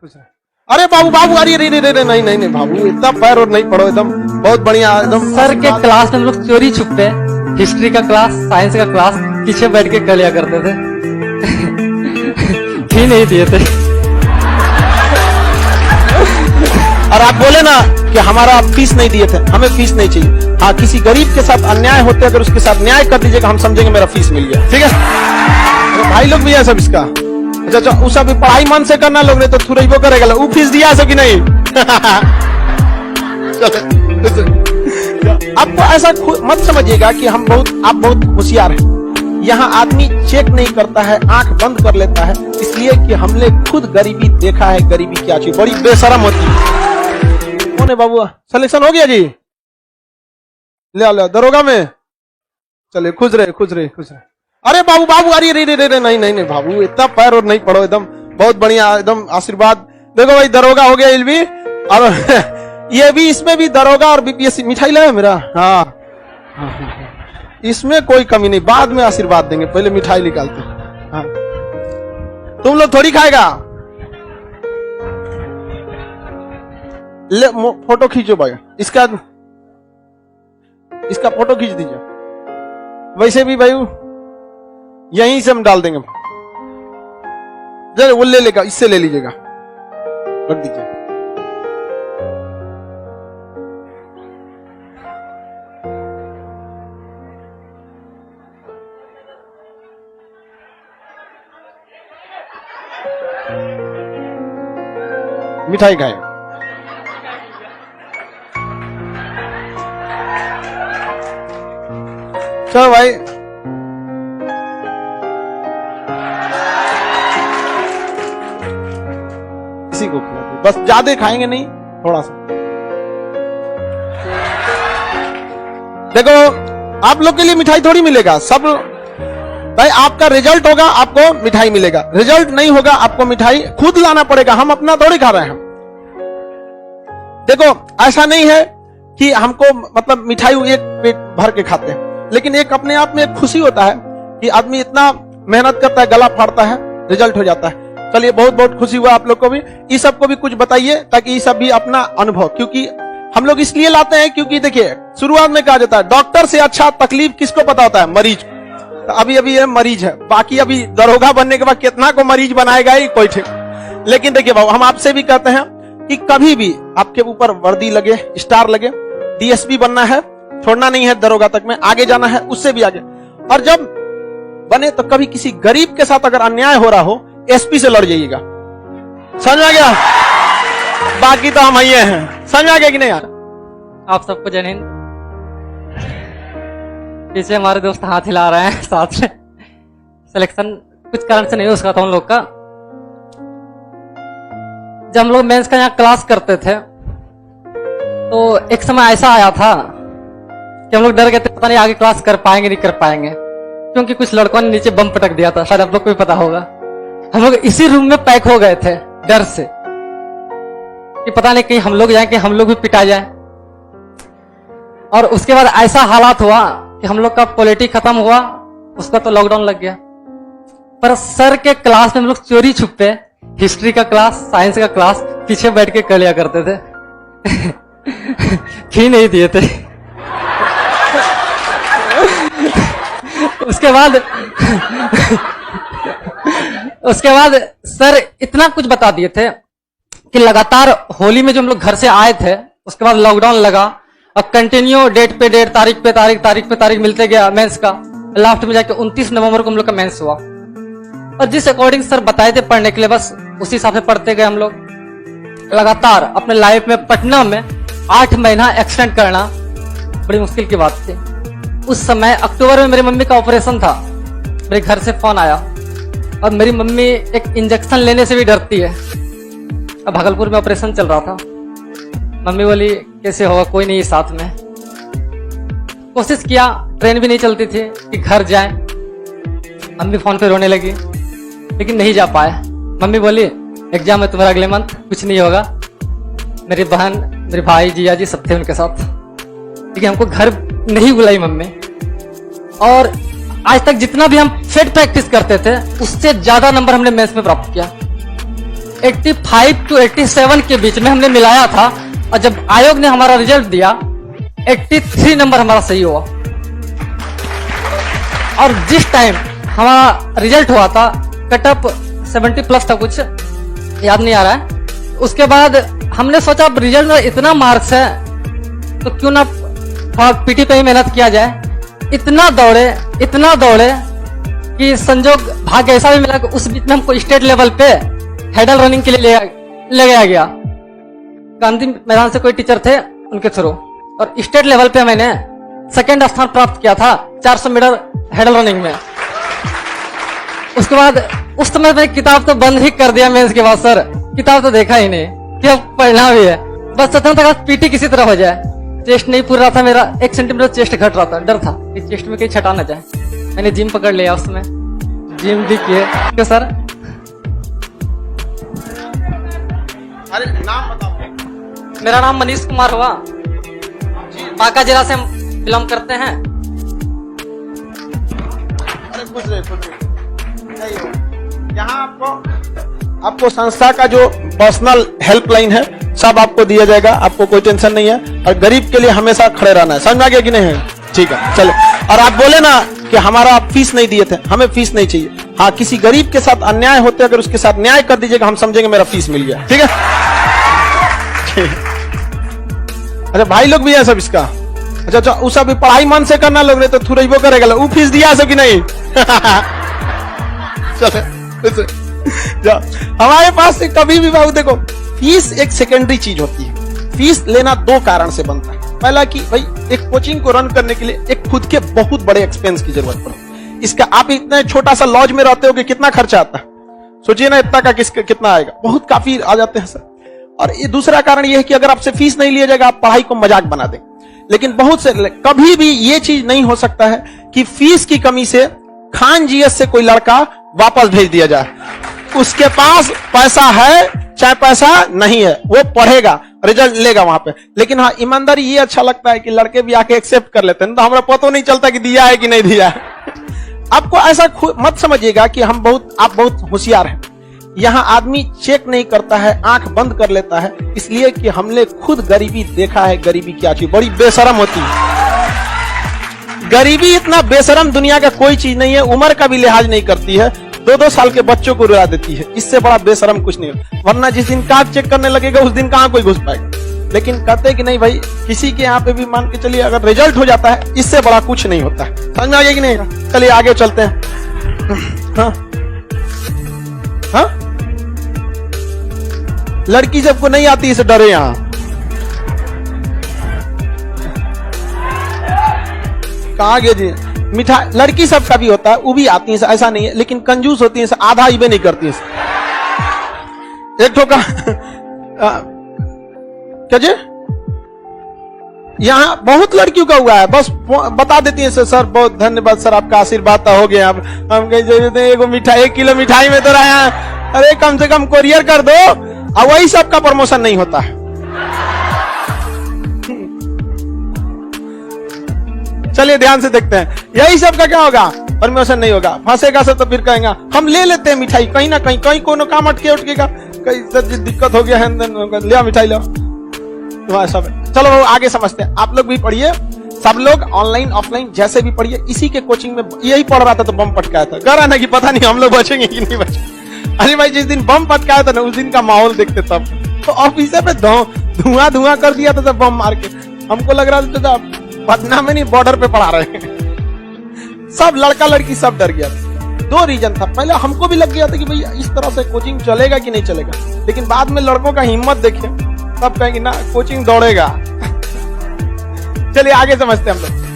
खुश रहे। अरे बाबू बाबू, अरे रे रे रे, नहीं नहीं नहीं बाबू, इतना पैर और नहीं पड़ो, एकदम बहुत बढ़िया एकदम। सर के क्लास में हम लोग चोरी छुपे हिस्ट्री का क्लास, साइंस का क्लास पीछे बैठ के कर लिया करते थे। फी नहीं दिए थे। और आप बोले ना कि हमारा फीस नहीं दिए थे, हमें फीस नहीं चाहिए। हाँ, किसी गरीब के साथ अन्याय होते अगर उसके साथ न्याय कर दीजिएगा, हम समझेंगे मेरा फीस मिल गया, ठीक है। तो भाई लोग भी है सब इसका। अच्छा, उस अभी पढ़ाई मन से करना लोग, नहीं तो थुरैबो करेगा। वो फीस दिया सकी नहीं। आपको ऐसा मत समझिएगा कि आप बहुत होशियार हैं। यहाँ आदमी चेक नहीं करता है, आंख बंद कर लेता है, इसलिए कि हमने खुद गरीबी देखा है। गरीबी क्या चीज, बड़ी बेशरम होती है। कौन है बाबू? सिलेक्शन हो गया जी? ले आओ दरोगा में। चलिए, खुश रहे खुश रहे खुश रहे। अरे बाबू बाबू, अरे रे रे रे, नहीं नहीं नहीं बाबू, इतना पैर और नहीं पड़ो, एकदम बहुत बढ़िया एकदम आशीर्वाद। देखो भाई, दरोगा हो गया इल्वी, और ये भी, इसमें भी दरोगा और बीपीएससी। मिठाई लाए मेरा? हाँ, इसमें कोई कमी नहीं, बाद में आशीर्वाद देंगे, पहले मिठाई निकालते। हाँ, तुम लोग थोड़ी खाएगा। ले फोटो खींचो भाई, इसका फोटो खींच दीजिए। वैसे भी भाई यहीं से हम डाल देंगे। जरा वो ले लेगा, इससे ले लीजिएगा, रख दीजिए। मिठाई खाए। चलो भाई, इसी को खिलाते, बस ज्यादा खाएंगे नहीं, थोड़ा सा। देखो, आप लोग के लिए मिठाई थोड़ी मिलेगा सब भाई। आपका रिजल्ट होगा, आपको मिठाई मिलेगा। रिजल्ट नहीं होगा, आपको मिठाई खुद लाना पड़ेगा। हम अपना थोड़ी खा रहे हैं। देखो, ऐसा नहीं है कि हमको मतलब मिठाई एक पेट भर के खाते हैं, लेकिन एक अपने आप में एक खुशी होता है कि आदमी इतना मेहनत करता है, गला फाड़ता है, रिजल्ट हो जाता है। चलिए, बहुत बहुत खुशी हुआ आप लोग को भी। इस सब को भी कुछ बताइए, ताकि ये सब भी अपना अनुभव, क्योंकि हम लोग इसलिए लाते हैं क्योंकि देखिए, शुरुआत में कहा जाता है डॉक्टर से अच्छा तकलीफ किसको पता होता है? मरीज। तो अभी ये मरीज है, बाकी अभी दरोगा बनने के बाद कितना को मरीज बनाएगा ही कोई ठीक। लेकिन देखिए बाबू, हम आपसे भी कहते हैं कि कभी भी आपके ऊपर वर्दी लगे, स्टार लगे, डीएसपी बनना है, छोड़ना नहीं है दरोगा तक में, आगे जाना है, उससे भी आगे। और जब बने तो कभी किसी गरीब के साथ अगर अन्याय हो रहा हो, एसपी से लड़ जाइएगा। समझ आ गया? बाकी तो हम ही हैं। समझ आ गया कि नहीं यार? आप सबको जय हिंद। पीछे हमारे दोस्त हाथ हिला रहे हैं साथ में। सिलेक्शन कुछ कारण से नहीं हो सका था उन लोग का। जब हम लोग मेंस का यहाँ क्लास करते थे, तो एक समय ऐसा आया था कि हम लोग डर गए थे, पता नहीं आगे क्लास कर पाएंगे नहीं कर पाएंगे, क्योंकि कुछ लड़कों ने नीचे बम पटक दिया था। शायद आप लोग को भी पता होगा। हम लोग इसी रूम में पैक हो गए थे डर से कि पता नहीं कहीं हम लोग जाए कि हम लोग भी पिटा जाए। और उसके बाद ऐसा हालात हुआ कि हम लोग का पॉलिटिक्स खत्म हुआ, उसका तो लॉकडाउन लग गया। पर सर के क्लास में हम लोग चोरी छुपे हिस्ट्री का क्लास, साइंस का क्लास पीछे बैठ के कर लिया करते थे। फी नहीं दिए थे। उसके बाद सर इतना कुछ बता दिए थे कि लगातार होली में जो हम लोग घर से आए थे, उसके बाद लॉकडाउन लगा और कंटिन्यू डेट पे डेट, तारीख पे तारीख, तारीख पे तारीख मिलते गया मेंस का। लास्ट में जाके 29 नवंबर को हम लोग का मेंस हुआ, और जिस अकॉर्डिंग सर बताए थे पढ़ने के लिए, बस उसी हिसाब से पढ़ते गए हम लोग। लगातार अपने लाइफ में पटना में 8 महीना एक्सटेंड करना बड़ी मुश्किल की बात थी। उस समय अक्टूबर में मेरी मम्मी का ऑपरेशन था। मेरे घर से फोन आया, और मेरी मम्मी एक इंजेक्शन लेने से भी डरती है। अब भागलपुर में ऑपरेशन चल रहा था। मम्मी बोली कैसे होगा, कोई नहीं साथ में। कोशिश किया, ट्रेन भी नहीं चलती थी कि घर जाए। मम्मी फोन पे रोने लगी, लेकिन नहीं जा पाए। मम्मी बोली एग्जाम है तुम्हारा अगले मंथ, कुछ नहीं होगा। मेरी बहन, मेरे भाई, जिया जी सब थे उनके साथ, लेकिन हमको घर नहीं बुलाई मम्मी। और आज तक जितना भी हम फेड प्रैक्टिस करते थे, उससे ज्यादा नंबर हमने मेंस में प्राप्त किया। 85 to 87 के बीच में हमने मिलाया था, और जब आयोग ने हमारा रिजल्ट दिया 83 नंबर हमारा सही हुआ। और जिस टाइम हमारा रिजल्ट हुआ था कटअप 70 प्लस था, कुछ याद नहीं आ रहा है। उसके बाद हमने सोचा अब रिजल्ट में इतना मार्क्स है तो क्यों ना पीटी पे ही मेहनत किया जाए। इतना दौड़े कि संजोग भाग्य ऐसा भी मिला कि उस बीच में हमको स्टेट लेवल पे हेडल रनिंग के लिए ले गया गया। गांधी मैदान से कोई टीचर थे उनके थ्रू, और स्टेट लेवल पे मैंने सेकंड स्थान प्राप्त किया था 400 मीटर हेडल रनिंग में। उसके बाद उस समय मैं किताब तो बंद ही कर दिया मेंस के बाद सर, किताब तो देखा ही नहीं कि अब पढ़ना भी है। बस चाहता था चेस्ट किसी तरह हो जाए। चेस्ट नहीं पूरा रहा था मेरा, 1 सेंटीमीटर चेस्ट घट रहा था, डर था कि चेस्ट में कहीं छटा ना जाए। मैंने जिम पकड़ लिया, उसमें जिम भी किए। क्यों सर? अरे नाम बताओ। मेरा नाम मनीष कुमार हुआ, बांका जिला से हम बिलोंग करते हैं। अरे कुछ नहीं यहाँ आपको संस्था का जो पर्सनल हेल्पलाइन है सब आपको दिया जाएगा, आपको कोई टेंशन नहीं है। और गरीब के लिए हमेशा खड़े रहना है, समझ में आ गया कि नहीं है? ठीक है, चलो। और आप बोले ना कि हमारा आप फीस नहीं दिए थे, हमें फीस नहीं चाहिए। हाँ, किसी गरीब के साथ अन्याय होते अगर उसके साथ न्याय कर दीजिएगा, हम समझेंगे मेरा फीस मिल गया। ठीक है? अच्छा, भाई लोग भी है सब इसका। अच्छा, उस अभी पढ़ाई मन से करना लोग, नहीं तो थुरैबो करेगा। वो फीस दिया सब कि नहीं? चलो हमारे पास से कभी भी बाबू देखो, फीस एक सेकेंडरी चीज होती है। फीस लेना 2 कारण से बनता है। पहला कि भाई एक कोचिंग को रन करने के लिए एक खुद के बहुत बड़े एक्सपेंस की जरूरत पड़ती है। इसका आप इतने छोटा सा लॉज में रहते हो कि कितना खर्चा आता है, सोचिए ना, इतना का कितना आएगा, बहुत काफी आ जाते हैं सर। और ये दूसरा कारण ये है कि अगर आपसे फीस नहीं लिया जाएगा आप पढ़ाई को मजाक बना दें। लेकिन बहुत से कभी भी ये चीज नहीं हो सकता है कि फीस की कमी से खान जीएस से कोई लड़का वापस भेज दिया जाए। उसके पास पैसा है चाहे पैसा नहीं है, वो पढ़ेगा, रिजल्ट लेगा वहां पे। लेकिन हाँ, ईमानदारी ये अच्छा लगता है कि लड़के भी आके एक्सेप्ट कर लेते हैं, तो हमारा पता नहीं चलता कि दिया है कि नहीं दिया है। आपको ऐसा मत समझिएगा कि आप बहुत होशियार हैं। यहाँ आदमी चेक नहीं करता है, आंख बंद कर लेता है, इसलिए कि हमने खुद गरीबी देखा है। गरीबी क्या चीज, बड़ी बेशरम होती है गरीबी। इतना बेशरम दुनिया का कोई चीज नहीं है। उम्र का भी लिहाज नहीं करती है, 2-2 साल के बच्चों को रुला देती है। इससे बड़ा बेशरम कुछ नहीं है। वरना जिस दिन कार्ड चेक करने लगेगा उस दिन कहां कोई घुस पाएगा। लेकिन कहते कि नहीं भाई, किसी के यहाँ पे भी मान के चलिए अगर रिजल्ट हो जाता है, इससे बड़ा कुछ नहीं होता है। समझ में आ गया कि नहीं? चलिए आगे चलते हैं। हाँ हाँ, लड़की सबको नहीं आती इसे डरे। यहाँ कहा गया जी, मिठाई लड़की सबका भी होता है, वो भी आती है, ऐसा नहीं है। लेकिन कंजूस होती है, आधा इबे नहीं करती है। एक ठोका क्या जी, यहाँ बहुत लड़कियों का हुआ है, बस बता देती है सर बहुत धन्यवाद सर, आपका आशीर्वाद हो गया। अब हम कहीं मिठाई 1 किलो मिठाई में तो रहा, अरे कम से कम कोरियर कर दो। और वही सबका प्रमोशन नहीं होता है। चलिए ध्यान से देखते हैं, यही सबका क्या होगा, प्रमोशन नहीं होगा। फंसेगा सब तो फिर कहेगा हम ले लेते हैं मिठाई, कहीं ना कहीं कोनो काम उठकेगा, कहीं सर दिक्कत हो गया है, लिया मिठाई लो, तो सब। चलो आगे समझते हैं। आप लोग भी पढ़िए, सब लोग ऑनलाइन ऑफलाइन जैसे भी पढ़िए। इसी के कोचिंग में यही पढ़ रहा था तो बम पटकाया था। कह रहा ना कि पता नहीं हम लोग बचेंगे कि नहीं बचेंगे। अरे भाई, जिस दिन बम पटकाया था ना, उस दिन का माहौल देखते तब तो ऑफिस पे धुआं कर दिया था बम मार के। हमको लग रहा था पटना में नहीं, बॉर्डर पे पढ़ा रहे हैं। सब लड़का लड़की सब डर गया था। 2 रीजन था। पहले हमको भी लग गया था कि भाई इस तरह से कोचिंग चलेगा कि नहीं चलेगा, लेकिन बाद में लड़कों का हिम्मत देखे, तब कहेंगे ना कोचिंग दौड़ेगा। चलिए आगे समझते हैं हम लोग।